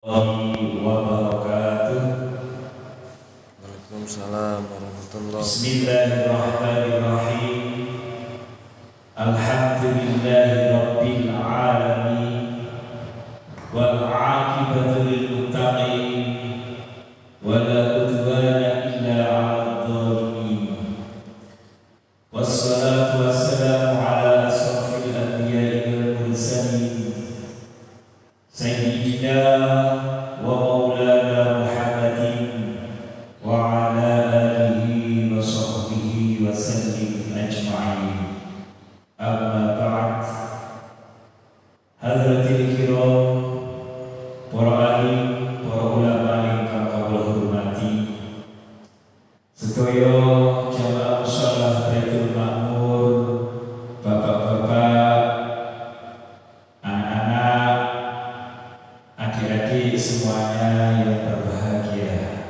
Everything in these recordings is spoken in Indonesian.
wabarakatuh. Waalaikumsalam warahmatullahi. Bismillahirrahmanirrahim. Alhamdulillahi rabbil alamin. Wal 'aqibatu lil muttaqin. Wala udwana illa 'alal dhalimin. Wassalatu wassalamu ala asrafil anbiya'i wal mursalin. Sayyidina wa maulana Muhammadin wa ala alihi wa sahbihi wa sallim ajma'in. Amma ba'd. Hadratil kiram, para alim, para ulama ingkang kawula hormati, sedaya jamaah musholah Baitul Ma'mur, bapak-bapak, anak-anak, adik-adik semuanya yang berbahagia.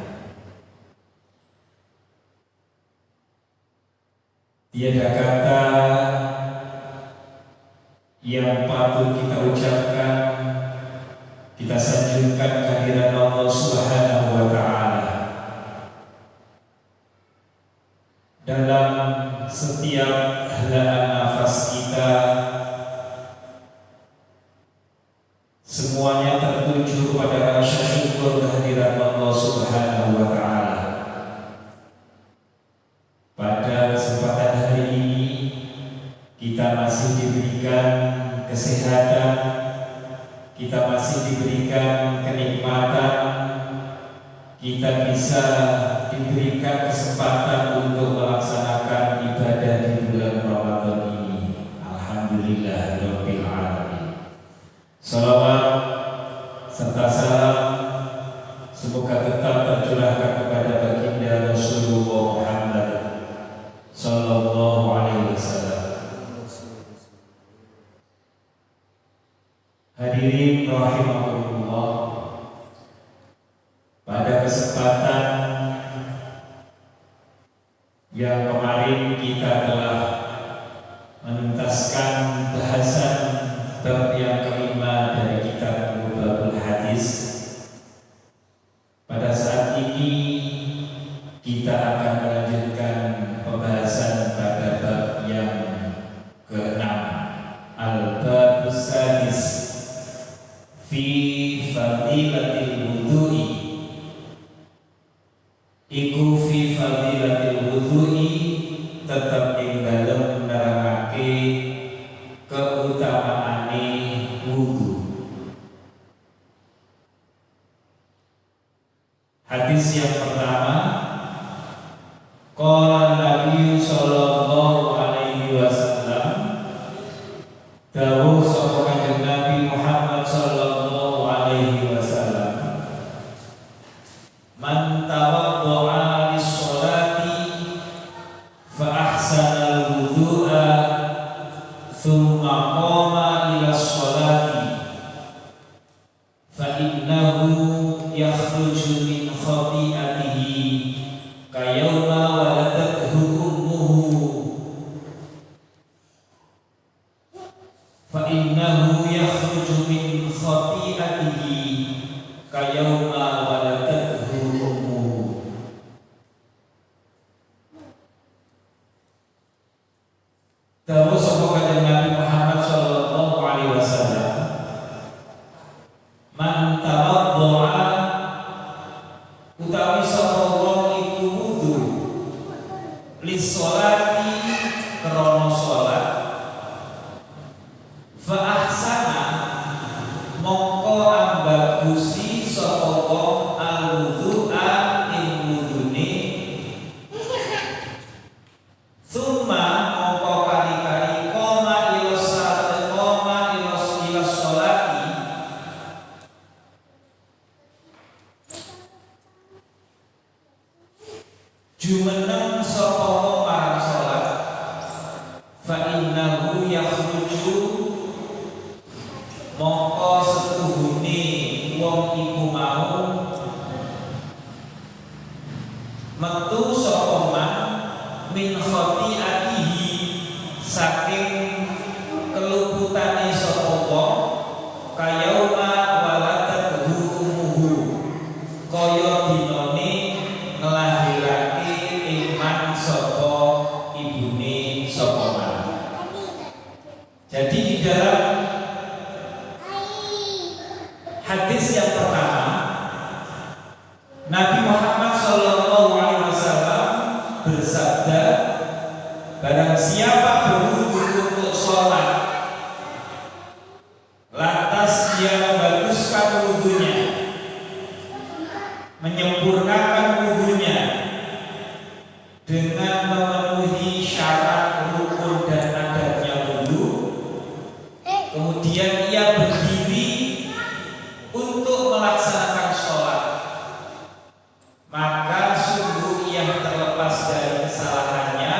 Tiada kata yang patut kita ucapkan, kita sanjungkan kehadiran Allah Subhanahu wa Ta'ala dalam setiap helaan nafas kita. Semuanya tertuju pada rasa syukur kehadiran Allah Subhanahu wa Ta'ala. Pada kesempatan hari ini kita masih diberikan kesehatan, kita masih diberikan kenikmatan, kita bisa diberikan kesempatan untuk melaksanakan ibadah di bulan Ramadan ini. Alhamdulillahirabbil alamin. Salawat serta salam semoga tetap tercurahkan kepada baginda Rasulullah Muhammad sallallahu alaihi wasallam. Hadirin rahimakumullah, pada kesempatan yang kemarin kita telah menuntaskan bahasan bab yang kelima dari kitab Mubabul Hadis. Pada saat ini kita akan melanjutkan pembahasan pada bab yang ke-6, Al-Babus Sadis fi fadilatil wudhu'i. Iku fi fadilatil wudhu'i tetap ing dalem nerangake keutamaane wudu. Hadis yang pertama, qala Nabi sallallahu alaihi wasallam, dawuh sapa Kanjeng Nabi Muhammad sallallahu alaihi wasallam, man tawaddaa lis-sholati fa ahsana al-wudhu'a thumma qama ila sholati fa innahu yakhruju min khati'atihi kayawma waladathu ummuhu fa innahu yakhruju min khati'atihi kayawma waladathu ummuhu. Terus sapa kanjeng Nabi Muhammad sallallahu alaihi wasallam, man tawaddaa, utawi sapa wong iku wudu lis-sholati krana salat, fa ahsana mongko ambagusi sapa wong al-wudhu'a ing wudune, summa mongko kali-kali qoma ila sholati, qoma ila sholati, jumeneng sapa wong marang salat, fa innahu yakhruju mongko setuhune wong iku mau metu sapa man min khati'atihi saking keluputane sapa wong kayauma waladathu ummuhu hadis yang pertama, Nabi Muhammad SAW bersabda, barang siapa berwudu untuk sholat, lantas dia membaguskan wudunya, menyempurnakan wudunya dengan memenuhi syarat rukun dan adabnya wudu, kemudian ia berdiri untuk melaksanakan sholat, maka sungguh ia terlepas dari kesalahannya,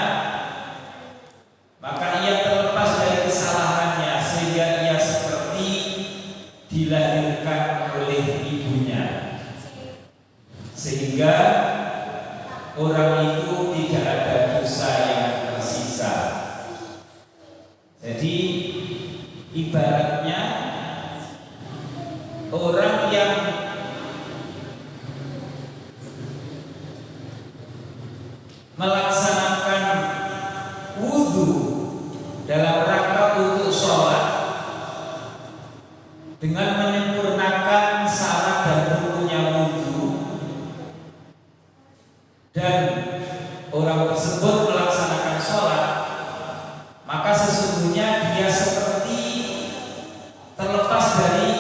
sehingga ia seperti dilahirkan oleh ibunya, sehingga orang itu tidak ada dosa yang tersisa. Jadi ibaratnya orang yang melaksanakan wudhu dalam rangka untuk sholat dengan menyempurnakan syarat dan rukunnya wudhu, dan orang tersebut melaksanakan sholat, maka sesungguhnya dia seperti terlepas dari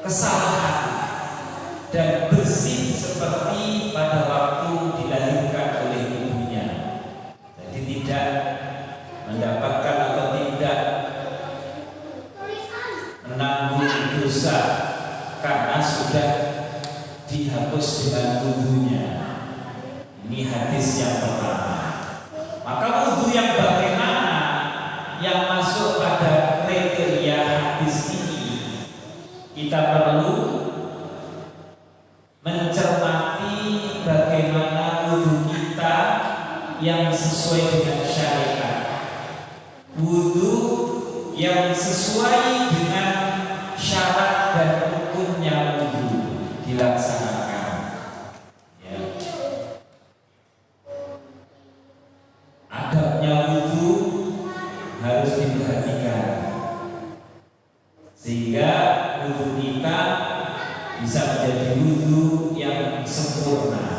kesalahan dan bersih seperti pada waktu dilahirkan oleh ibunya. Jadi tidak mendapatkan atau tidak menanggung dosa karena sudah dihapus dengan wudunya. Ini hadis yang pertama. Maka wudu yang bagaimana yang masuk pada kriteria hadis ini, kita perlu mencermati bagaimana wudu kita yang sesuai dengan syariat, wudu yang sesuai dengan syarat dan rukunnya wudu dilaksanakan. Ya. Adabnya wudu harus diperhatikan sehingga wudu kita bisa menjadi wudu yang sempurna,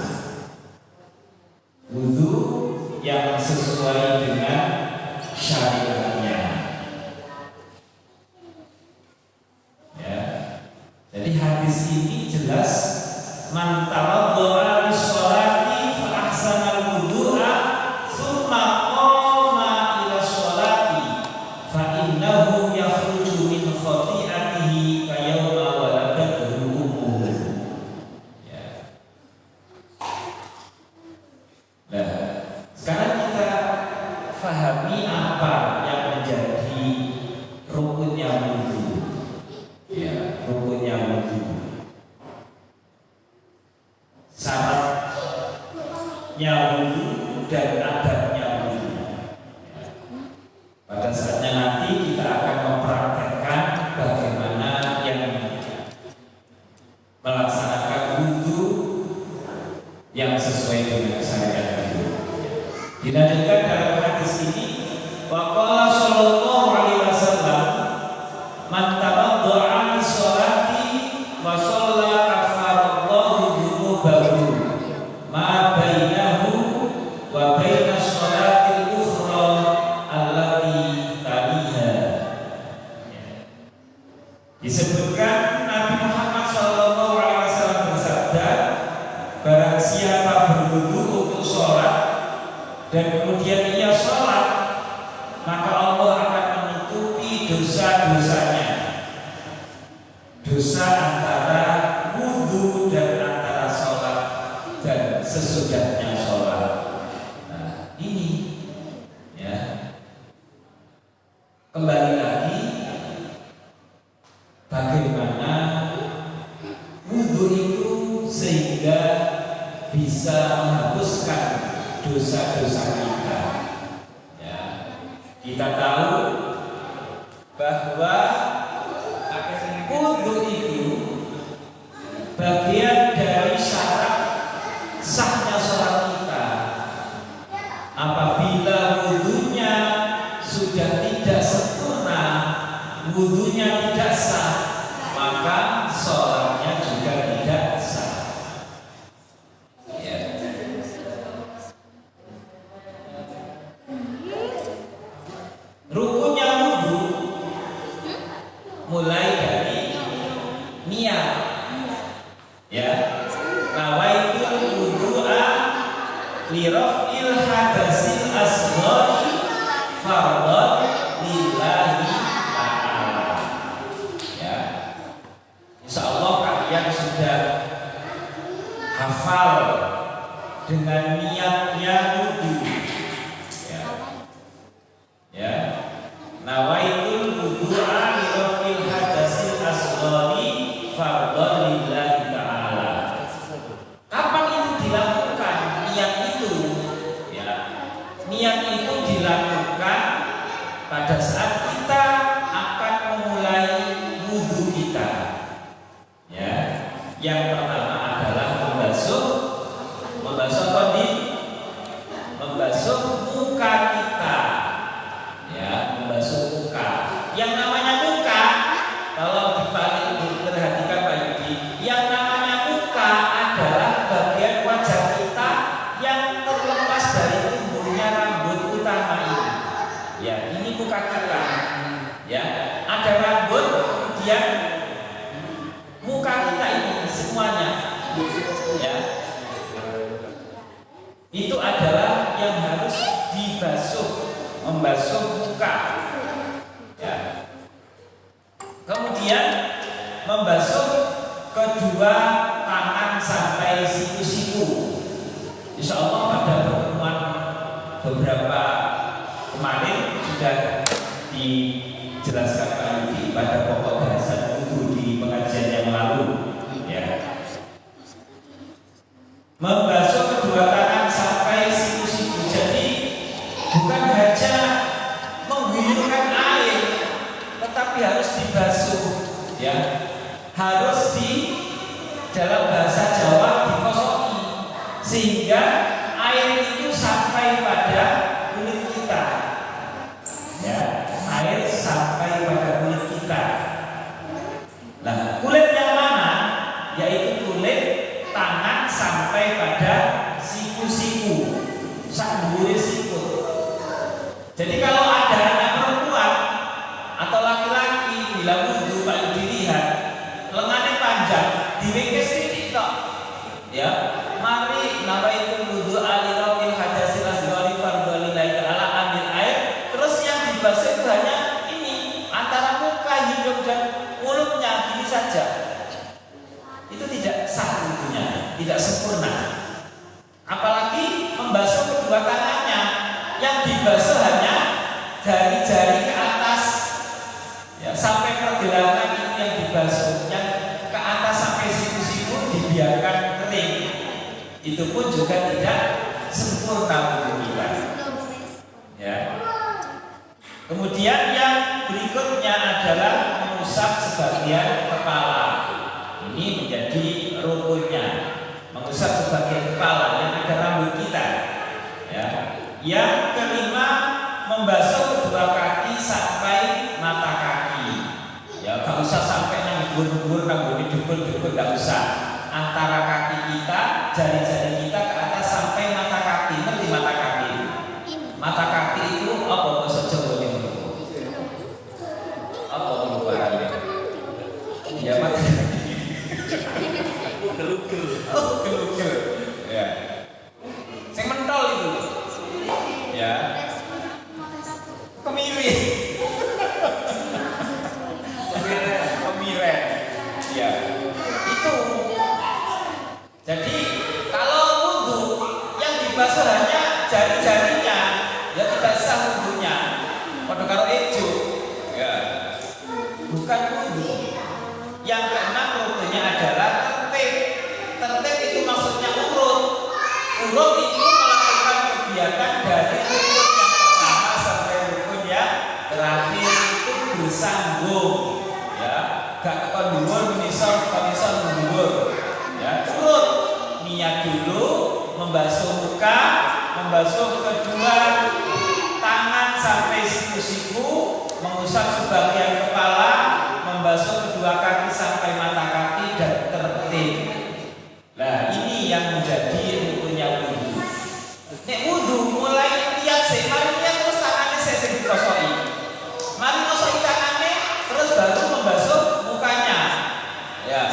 wudu yang sesuai dengan syariatnya. Ya. Jadi hadis ini jelas, man tawaddaa lis-sholati fa ahsanal wudu'a tsumma qama ila sholati fa innahu yakhruju min khati'atihi ka yauma waladathu ummuhu. Ya. Nah, sekarang kita fahami apa yang menjadi rukunnya wudu. Ya, rukunnya wudu. Syaratnya wudu dan adabnya wudu. Pada saatnya nanti kita akan mempraktekkan bagaimana yang melaksanakan wudu yang sesuai dengan syariat itu. Dilanjutkan dalam hadis ini, waqala sallallahu alaihi wasallam, man tawaddaa lis-sholati wa shalla kafarallahu dzunubahu ma bainahu wa bainas sholatil ukhra allati taliha. Disebutkan Nabi Muhammad sallallahu alaihi wasallam bersabda, barang siapa berwudu untuk sholat dan kemudian ia sholat, maka Allah akan menutupi dosa-dosanya, dosa antara wudu dan antara sholat dan sesudahnya sholat. Nah, ini ya, kembali lagi bagaimana wudu itu sehingga bisa menghapuskan dosa-dosa kita. Ya, kita tahu bahwa wudu itu bagian dari syarat sahnya sholat kita. Apabila wudunya sudah tidak sempurna, wudunya tidak sah, maka niat. Ya. Nawaitul wudu'a li raf'il hadatsil asghari fardhan lillahi ta'ala. Ya. Insyaallah kalian sudah hafal dengan niatnya wudu. Ya. Ya. Nawaitul wudu'a li raf'il hadatsil asghari fardhan lillahi ta'ala. Kapan itu dilakukan? Niat itu, ya, niat itu dilakukan pada saat kita akan memulai wudhu kita. Ya, yang pertama adalah membasuh muka kita. Ya, membasuh muka. Yang namanya muka, kalau diperhatikan Pak Yudi, yang namanya muka adalah bagian wajah kita yang terlepas dari tumbuhnya rambut utama ini. Ya, ini muka kita. Ya, ada rambut, kemudian muka kita ini semuanya. Ya, itu adalah yang harus dibasuh, membasuh muka. Ya. Kemudian membasuh kedua tangan sampai siku-siku. Insya Allah pada pertemuan beberapa kemarin sudah dijelaskan Pak Yudi pada pokok bahasan wudu di pengajian yang lalu. Ya. Membasuh kedua tangan sampai siku-siku. Jadi bukan hanya menghilangkan air, tetapi harus dibasuh. Ya, harus di dalam bahasa Jawa dikosoki sehingga air itu sampai pada kulit kita. Ya, air sampai pada kulit kita. Nah, kulit yang mana? Yaitu kulit tangan sampai pada siku-siku, sambure siku. Jadi kalau ada anak perempuan atau laki-laki bila wudhu Pak Yudi lihat lengannya panjang, diwengkes titik tok. Ya, mari nawaitul wudu alirafil hadasil asghari fardhu lillahi ta'ala, ambil air, terus yang dibasuh itu hanya ini antara muka, hidung dan mulutnya gini saja. Itu tidak sah wudunya, tidak sempurna. Apalagi membasuh kedua tangannya, yang dibasuh hanya jari-jari ke atas. Ya, sampai pergelangan itu yang dibasuh, yang ke atas sampai siku-siku dibiarkan kering. Itu pun juga tidak sempurna wudu kita. Ya. Kemudian yang berikutnya adalah mengusap sebagian kepala. Ini menjadi rukunnya. Mengusap sebagian kepala yang ada rambut kita. Ya. Yang kelima, membasuh kedua kaki sampai mata kaki. Ya, gak usah sampai nang dhuwur-dhuwur, nang dukul-dukul, gak usah. Antara kaki kita, jari-jari kita ke atas sampai mata kaki. Ngerti mata kaki? Mata kaki itu apa bahasa Jawa ini? Apa barangnya? Ya, mata kaki. Gelugel. Oh, gelugel. Ya. Sing mentol itu. Ya. Kemiri. Kemiren. Ya. Itu. Jadi kalau wudu yang dibasuh hanya jari-jarinya, ya tidak sah wudunya. Padha karo ejo. Ya. Bukan wudu. Yang keenam rukunnya adalah tertib. Tertib itu maksudnya urut. Urut itu melakukan kegiatan dari rukun yang pertama sampai rukun yang terakhir itu bersambung. Ya, gak kondur misal mundur. Ya, urut. Niat dulu, membasuh muka, membasuh kedua tangan sampai siku-siku, mengusap sebagian kepala, membasuh kedua kaki sampai mata kaki dan tertib. Nah, ini yang menjadi rukunnya wudu. Nek wudu mulai niat sih, mari niat terus tangannya saya dikosoki. Mari ngosoki tangannya terus baru membasuh mukanya. Ya.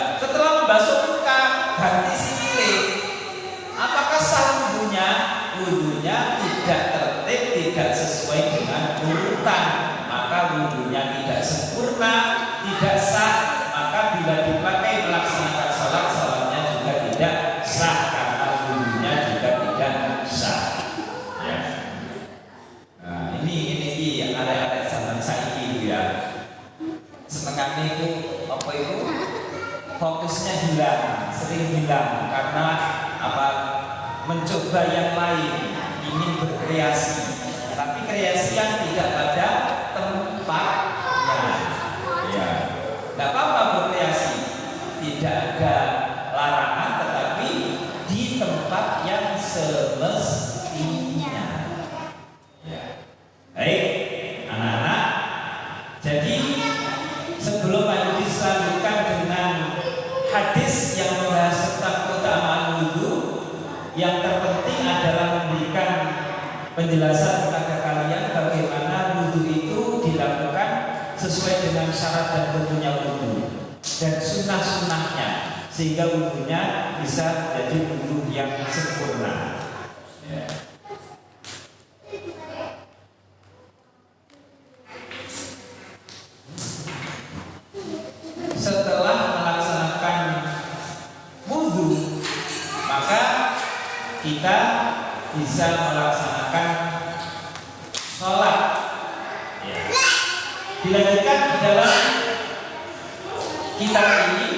kerutan, maka wudhunya tidak sempurna, tidak sah. Maka bila dipakai melaksanakan sholat, sholatnya juga tidak sah karena wudhunya juga tidak sah. Ya. Nah, ini yang ada zaman saiki ya. Setengahnya itu apa itu? Fokusnya hilang, sering hilang karena apa? Mencoba yang lain, ingin berkreasi, tapi kreasi yang tidak pada tempatnya. Ya, tidak apa-apa berkreasi, tidak ada larangan, tetapi di tempat yang semestinya. Ya. Baik, anak-anak. Jadi sebelum lanjut selanjutkan dengan hadis yang membahas tentang keutamaan wudhu, yang terpenting adalah memberikan penjelasan kepada kalian bagaimana wudhu itu dilakukan sesuai dengan syarat dan tentunya wudhu dan sunnah-sunnahnya, sehingga wudhunya bisa jadi wudhu yang sempurna. Ya. Setelah melaksanakan wudhu, maka kita bisa melaksanakan sholat. Ya. Dilanjutkan di dalam kitab ini,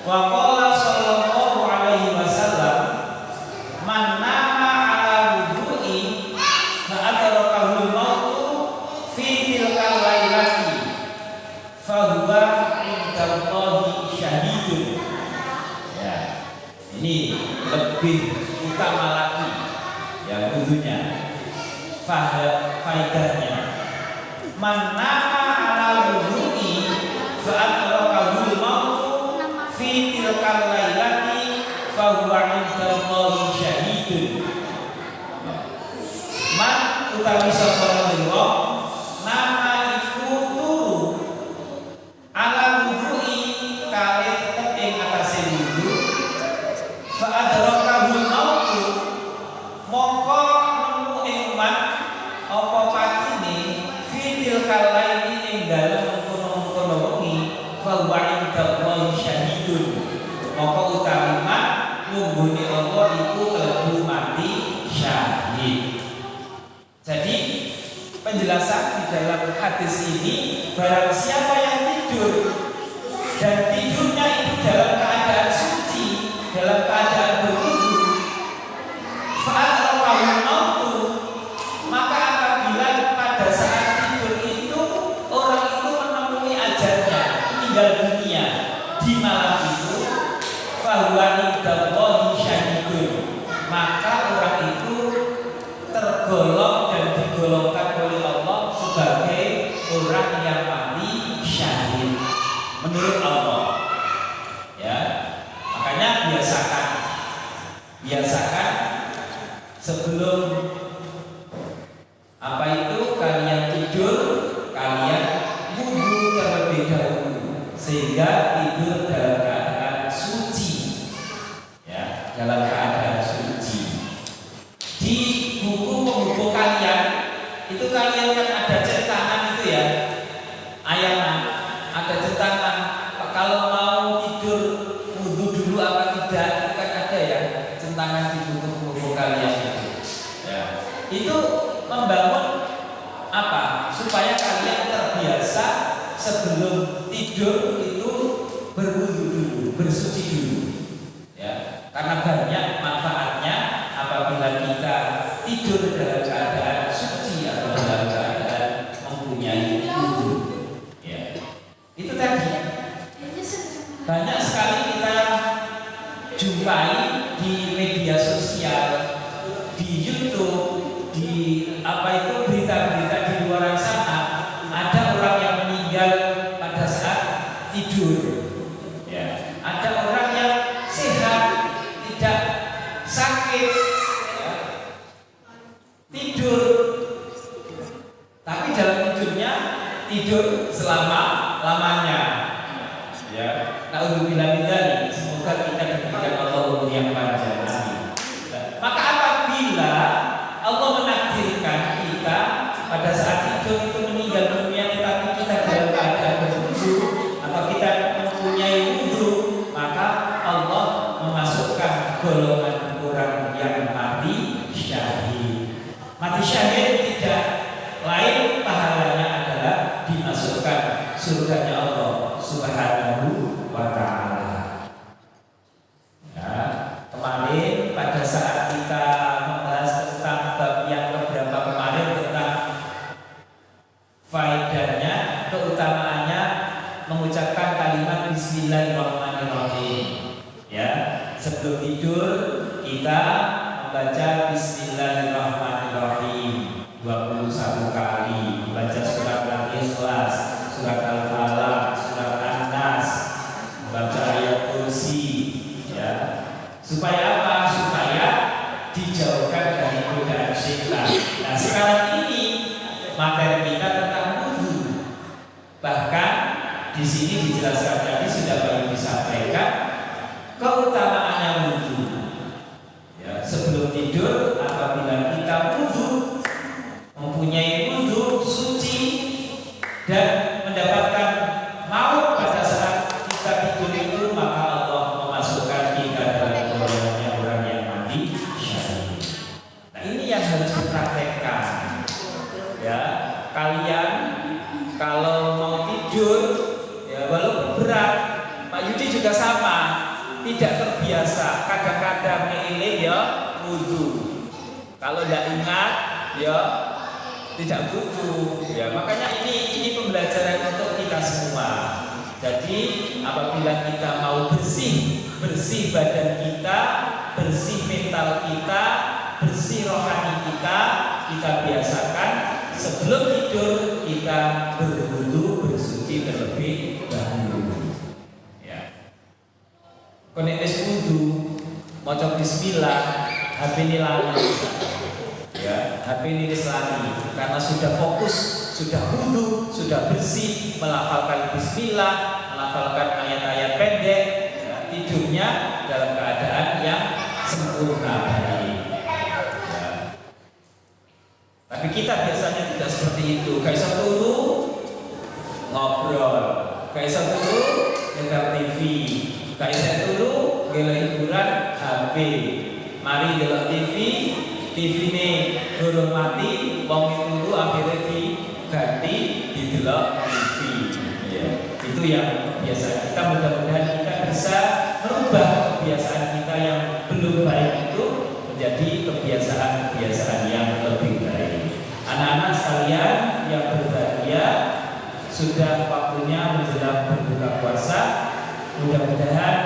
wa qala sallallahu alaihi wasallam, man nama ala wudhu'i fa adrakahu al-mautu fi tilkal lailati fa huwa indallahi syahidun. Ya. Ini lebih utama lagi ya wudhunya, faedahnya. Man nama ala wudhu'i fa adrakahu al-mautu fi tilkal lailati fa huwa indallahi syahidun. Man utawi sapa wong nama iku turu ala wudhu'i kali tetep ing atase wudhu, fa adrakahu al-mautu mongko nemu ing man apa patine fitil kalaini ing dalem kono-kono wengi, fa huwa indallahi syahidun mongko utawi man nunggune Allah iku klebu mati syahid. Jadi penjelasan di dalam hadis ini, barang siapa yang tidur dan tidurnya itu dalam keadaan suci, dalam keadaan berwudu, maka apabila pada saat tidur itu orang itu menemui ajalnya, meninggal dunia di malam itu, fahuwa indallahi syahidun, maka orang itu tergolong dan digolongkan oleh Allah sebagai orang yang mati syahid menurut Allah. Ya, makanya biasakan sebelum apa itu kalian tidur, kalian wudhu terlebih dahulu sehingga tidur dalam keadaan suci. Ya, dalam keadaan suci. Di buku kalian itu kalian kan ada centangan itu ya, ayana, ada centangan kalau mau tidur wudhu dulu apa tidak, kan ada ya centangan di buku kalian itu. Ya. Itu membangun apa? Supaya kalian terbiasa sebelum tidur itu berwudu dulu, bersuci dulu. Ya, karena banyak manfaatnya apabila kita tidur dalam keadaan suci atau dalam keadaan mempunyai wudu. Ya. Itu tadi. Banyak sekali kita jumpai di media sosial, di YouTube, di apa itu berita-berita di luar sana, ada orang yang meninggal pada saat tidur. Ya. Ada orang yang sehat, tidak sakit, ya, tidur, tapi dalam tidurnya tidur selama-lamanya. Ya, naudzubillah min dzalik. Semoga kita diberikan Allah umur yang panjang. Maka apabila Allah menakdirkan kita pada saat tidur itu golongan orang yang mati syahid. Mati syahid tidak lain pahalanya adalah dimasukkan surganya Allah Subhanahu wa ta'ala. Ya, kemarin pada saat kita membahas tentang bab yang keberapa kemarin tentang faedahnya, keutamaannya mengucapkan kalimat Bismillahirrahmanirrahim. Ya, sebelum tidur kita membaca Bismillahirrahmanirrahim 21 kali, membaca surat Al-Ikhlas, surat Al-Falaq, surat An-Nas, membaca ayat kursi, ya. Supaya apa? Supaya dijauhkan dari godaan syaitan. Nah, sekarang ini materi kita tentang wudu. Bahkan di sini dijelaskan tadi sudah banyak disampaikan keutamaannya wudu. Ya, sebelum tidur apabila kita wudu, mempunyai wudu suci dan mendapatkan maut pada saat kita tidur itu, maka Allah memasukkan kita dalam golongannya orang yang mati syahid. Nah, ini yang harus dipraktekkan. Ya, kalian kalau mau tidur, ya walaupun berat, Pak Yudi juga sama, tidak terbiasa, kadang-kadang ngiling ya wudu. Kalau tidak ingat ya tidak wudu. Ya, makanya ini pembelajaran untuk kita semua. Jadi apabila kita mau bersih badan kita, bersih mental kita, bersih rohani kita biasakan sebelum tidur kita berwudu, bersuci terlebih dahulu. Ya. Konek wis wudu, maca bismillah, HP ini lali. Ya, HP ini lali karena sudah fokus, sudah wudu, sudah bersih, melafalkan bismillah, melafalkan ayat-ayat pendek, ya, tidurnya dalam keadaan yang sempurna baik. Ya. Tapi kita biasanya tidak seperti itu. Gak bisa turu ngobrol, gak bisa turu nyetel TV, gak bisa turu gila hiburan HP. Mari delok TV ini durung mati, wong turu akhirnya diganti didelok TV. Ya, itu yang biasa. Kita mudah-mudahan kita bisa merubah kebiasaan kita yang belum baik itu menjadi kebiasaan-kebiasaan yang lebih baik. Anak-anak sekalian yang berbahagia, sudah waktunya menjelang berbuka puasa. Mudah-mudahan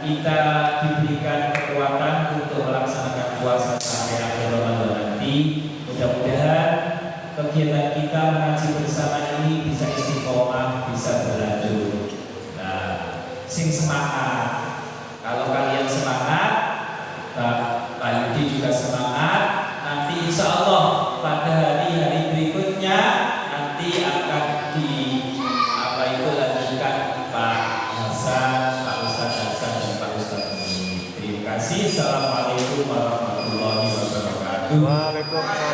kita diberikan kekuatan untuk melaksanakan puasa sampai akhir Ramadan nanti. Mudah-mudahan kegiatan kita mengaji bersama ini bisa istiqomah, bisa berlanjut. Nah, sing semangat. Kalau kalian semangat, Pak Yudi juga semangat. Nanti insya Allah pada hari-hari berikutnya nanti akan lanjutkan Pak Hasan, Pak Ustadz Hasan dan Pak Ustadz Munir. Terima kasih. Assalamualaikum warahmatullahi wabarakatuh. Waalaikumsalam.